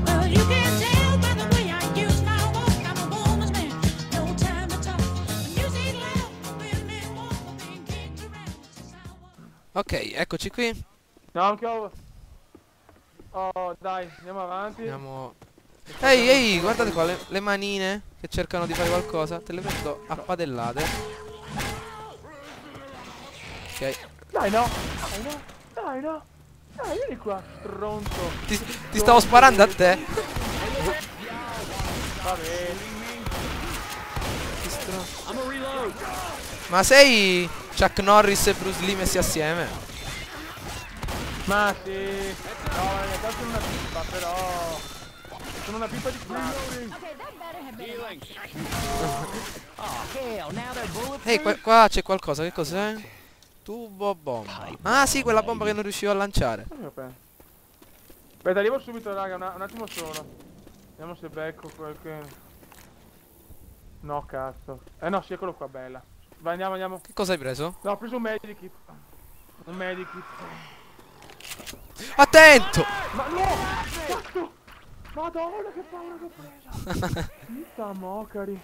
Well, you can tell by the way I use my walk. I'm a woman's man, no time to talk. Music loud, women walk, being kicked around. This is how I Ok, eccoci qui. No, anche io. Oh, dai, andiamo avanti. Andiamo. Ehi, ehi, guardate qua le manine che cercano di fare qualcosa. Te le prendo a padellate. Ok. Dai, no. Dai, no. Dai, no. Dai, vieni qua. Pronto. Ti stavo sparando a te. Va bene. Ma sei Chuck Norris e Bruce Lee messi assieme? Ma sì. No, in realtà sono una pipa, però. Sono una pipa di classe. Ehi, qua c'è qualcosa, che cos'è? Tubo bomba. Ah sì, quella bomba che non riuscivo a lanciare. Aspetta, arrivo subito, raga, un attimo solo. Vediamo se becco quel che. No, cazzo. No, sì, eccolo qua, bella. Vai, andiamo. Che cosa hai preso? No, ho preso un medikit. Un medikit. Attento! Ma no! Cazzo! Madonna, che paura che ho preso! Fitta mocari.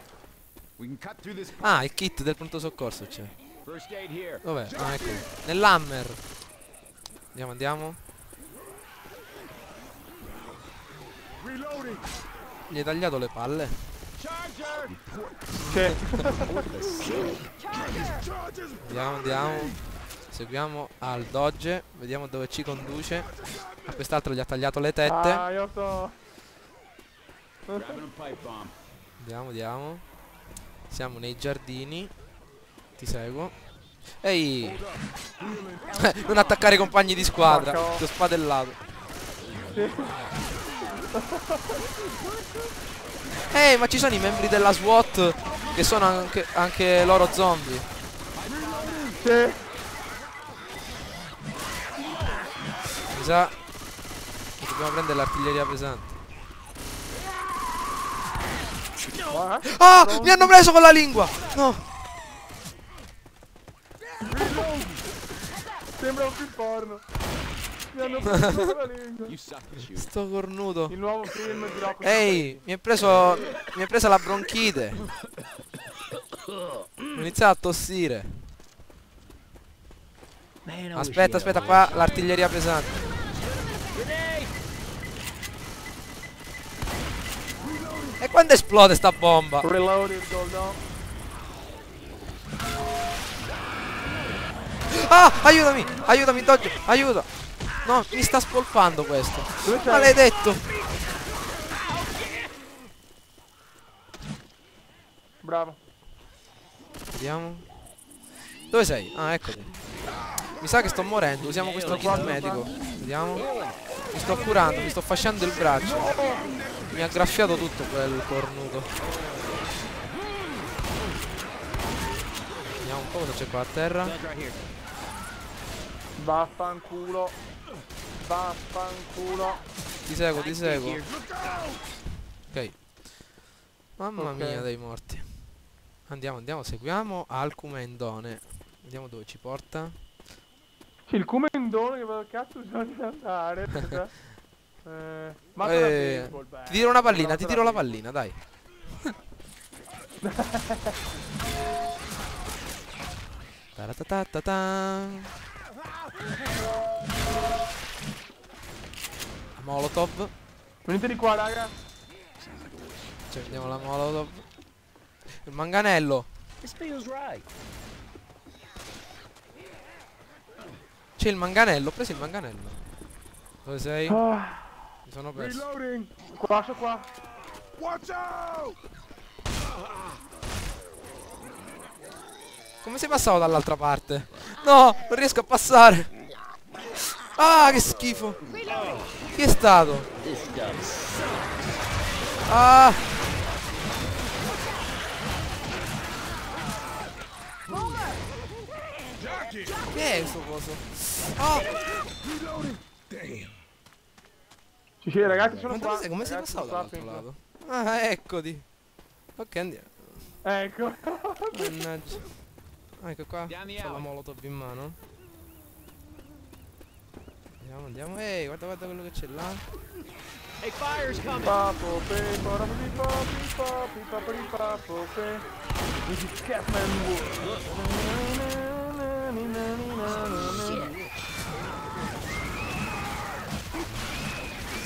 Ah, il kit del pronto soccorso c'è. Dov'è? Ah, ecco. Nell'hammer. Andiamo. Gli hai tagliato le palle? Sì. Andiamo. Seguiamo al dodge. Vediamo dove ci conduce. A quest'altro gli ha tagliato le tette. Ah, io sto. Andiamo. Siamo nei giardini. Ti seguo. Ehi! Non attaccare i compagni di squadra. Ti ho spadellato. Ehi, ma ci sono i membri della SWAT che sono anche loro zombie. Sì. Mi sa che dobbiamo prendere l'artiglieria pesante. Ah! Mi hanno preso con la lingua! No! Sembra un film porno. Mi hanno preso con la lingua. Sto cornuto. Il nuovo film di Rocco. Ehi, mi è presa la bronchite. Ho iniziato a tossire. Aspetta, qua l'artiglieria pesante. E quando esplode sta bomba? Reloaded, no. Ah, aiutami, Dodge, aiuto. No, mi sta spolpando questo. Maledetto. Bravo. Vediamo. Dove sei? Ah, eccoti. Mi sa che sto morendo, usiamo questo kit medico. Vediamo. Mi sto curando, mi sto fasciando il braccio. Mi ha graffiato tutto quel cornuto. Vediamo un po' cosa c'è qua a terra. Vaffanculo. Ti seguo. Ok. Mamma mia dei morti. Andiamo, seguiamo Alcumendone. Vediamo dove ci porta. Il comendone che va cazzo bisogna andare. Ti tiro una pallina, ti tiro la pallina, dai. Taratatata. La Molotov. Venite di qua, raga. Cioè, vediamo la Molotov. Il manganello. C'è il manganello, ho preso il manganello. Dove sei? Mi sono perso. Reloading. Qua. Come sei passato dall'altra parte? No, non riesco a passare. Ah, che schifo. Chi è stato? Ah. Che è questo coso? Oh. Sì, ragazzi, sono qua. Come sei passato dall'altro lato? Ah, eccoti. Ok, andiamo. Ecco. Mannaggia. Ecco qua. C'ho la Molotov in mano. Andiamo. Ehi, guarda quello che c'è là. Hey, fire's coming. Papo, pe, pora, pi, pa, pi, pa, pi, pa, pi, papo, pe. This is Catman Wood.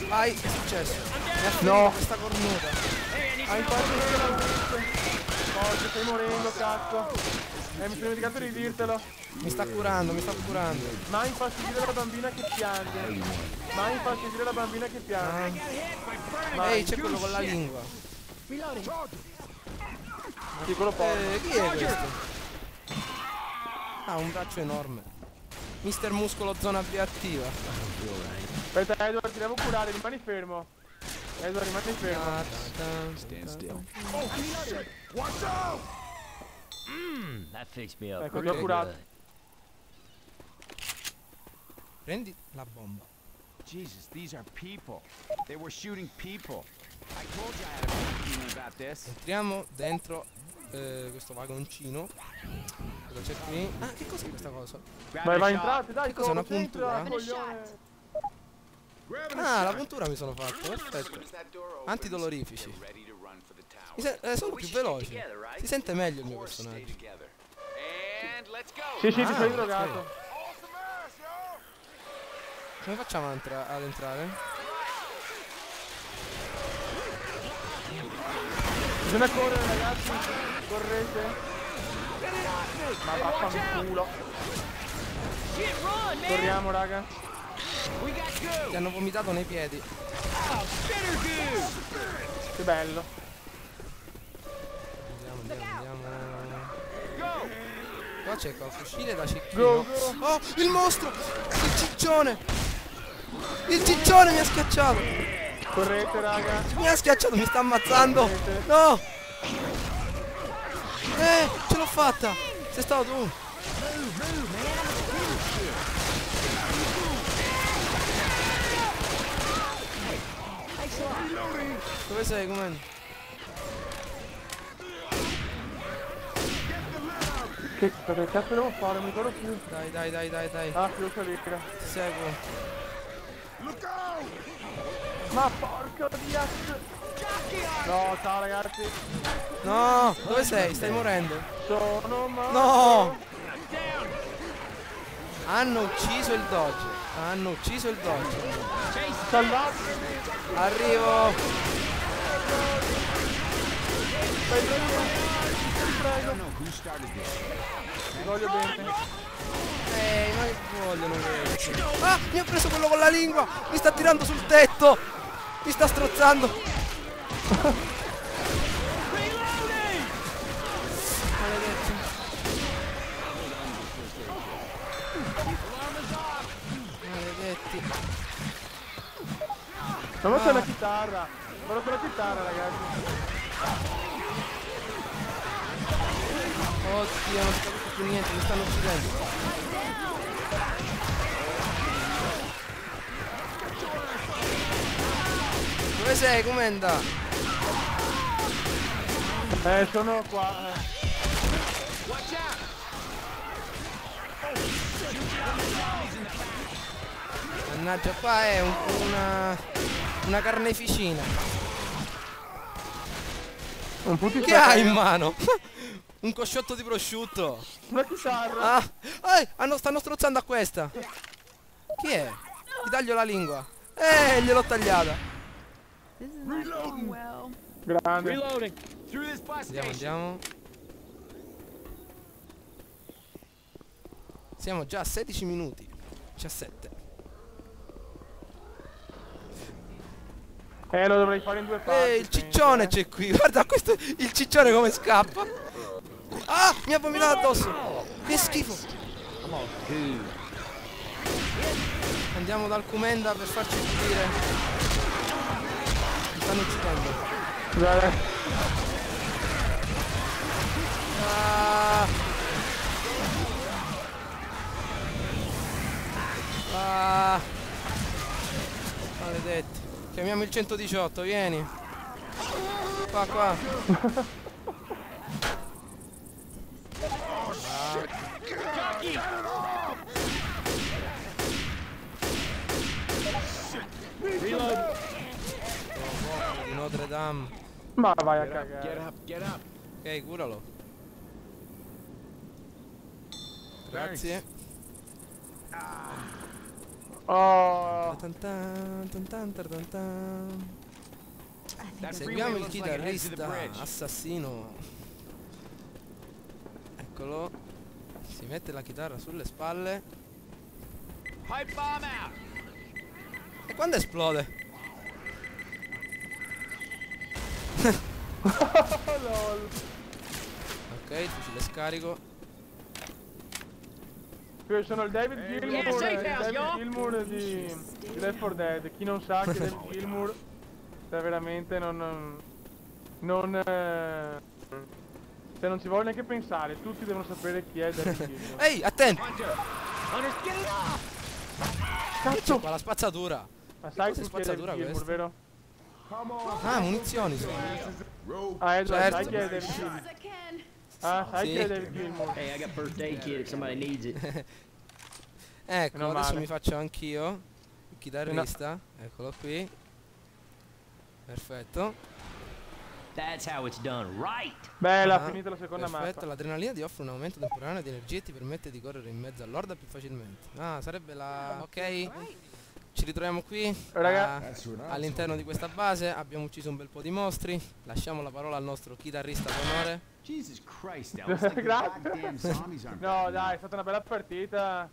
Vai, che è successo? Mi ha ferito No. questa cornuta. Hai fatto vedere la luce. Forza, stai morendo, cazzo. Mi sono dimenticato di dirtelo. Mi sta curando, mi sta curando. Mai infastidire la bambina che piange. Mai infastidire la bambina che piange. Ehi, c'è quello con la lingua. Piccolo porco. Chi è questo? Ha un braccio enorme. Mister Muscolo zona B attiva. Aspetta Edward, ti devo curare, rimani fermo. Edward, rimani fermo. That fixed me up. Ecco, ti pretty ho curato. good. Prendi la bomba. Jesus, these are people. They were shooting people. I told you I had a bad feeling about this. Entriamo dentro questo vagoncino. Cosa c'è qui? Ah, che cos'è questa cosa? Grab Vai, the vai, shot. entrate, dai, Che cos'è, una corri, entra, puntura? coglione. Ah, la puntura mi sono fatto, perfetto. Antidolorifici. Sono più veloci. Si sente meglio il mio personaggio. And let's go. Sì, sì, ti Ah, sei ok. drogato. Come facciamo ad entrare? Bisogna correre, ragazzi. Correte. Ma vaffanculo. Corriamo, raga. Ti hanno vomitato nei piedi. Che bello. Andiamo. Qua c'è il fucile da cecchino. Go, go. Oh, il mostro! Il ciccione! Il ciccione mi ha schiacciato! Correte, raga. Mi ha schiacciato, mi sta ammazzando! No! Ce l'ho fatta! Sei stato tu! Dove sei, com'è? Che cazzo devo fare? Non mi ricordo più. Dai. Ah, più salire. Ti seguo. Ma porca di No, ciao ragazzi. No! Dove sei? Stai morendo? Sono morto. No! Hanno ucciso il Dodge. Hanno ucciso il Dodge. Salvatemi. Arrivo! Fai bene. Ti prego. Ti voglio bene. Ma che vogliono questi? Ah! Mi ha preso quello con la lingua! Mi sta tirando sul tetto! Mi sta strozzando! Maledetti! Maledetti! Non c'è la chitarra. Vado con la chitarra, ragazzi. Oddio, non si capisce più niente, mi stanno uccidendo. Dove sei? Come anda? Sono qua. Mannaggia, qua è una carneficina. Un puto Che hai in mano? Un cosciotto di prosciutto. Una chitarra. Stanno strozzando a questa. Chi è? Ti taglio la lingua. Gliel'ho tagliata. Grande. Reloading. Through this bus station. Andiamo. Siamo già a 16 minuti. 17. Lo dovrei fare in due parti. Il ciccione c'è qui. Guarda questo. Il ciccione come scappa. Ah! Mi ha vomitato addosso. Che schifo. Andiamo dal Comenda per farci pulire. Mi stanno uccidendo. Scusate. Maledetti. Chiamiamo il 118, vieni. Qua. Notre Dame. Ma vai a Get cagare. up, get up. Ok, curalo. Grazie. Oh. Tan tan, tan tan tan tan. That freeway Seguiamo il looks like it heads to the chitarrista bridge. assassino. Eccolo. Si mette la chitarra sulle spalle. Pipe bomb out. E quando esplode? Lol. Ok, il fucile scarico. Io sono il David Gilmour, safe il house, David yo. Gilmour di Left 4 Dead. Chi non sa che David Gilmour, cioè veramente non cioè non ci vuole neanche pensare, tutti devono sapere chi è David Gilmour. Ehi, attento! Hunters, get it off! Cazzo! Qua la spazzatura. Ma sai Cos'è tu chi è spazzatura David Gilmour, questa? vero? Ah, munizioni sono. Ah, Edward, Certo. sai chi è David Gilmour? Ah, sai chi è Sì. David Gilmour? Hey, I got first aid kit if somebody needs it. Ecco, Meno adesso male. mi faccio anch'io il chitarrista. Eccolo qui. Perfetto. That's how it's done, right? Bella, Ah, finita la seconda perfetto, mappa. l'adrenalina ti offre un aumento temporaneo di energia e ti permette di correre in mezzo all'orda più facilmente. Ah, sarebbe la... ok. Ci ritroviamo qui Raga. all'interno di questa base. Abbiamo ucciso un bel po' di mostri. Lasciamo la parola al nostro chitarrista d'onore. Jesus Christ, Ellis. Like the Grazie. goddamn zombies aren't No bad dai, è enough. stata una bella partita.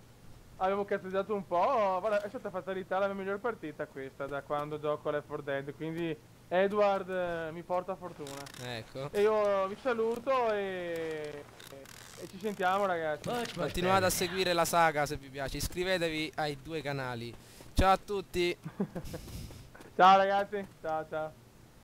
Avevo cazzeggiato un po'. Guarda, è stata fatalità la mia miglior partita questa da quando gioco a Left 4 Dead. Quindi Edward mi porta fortuna. Ecco. E io vi saluto e ci sentiamo ragazzi. Much Continuate a seguire la saga se vi piace. Iscrivetevi ai due canali. Ciao a tutti. Ciao ragazzi, ciao ciao.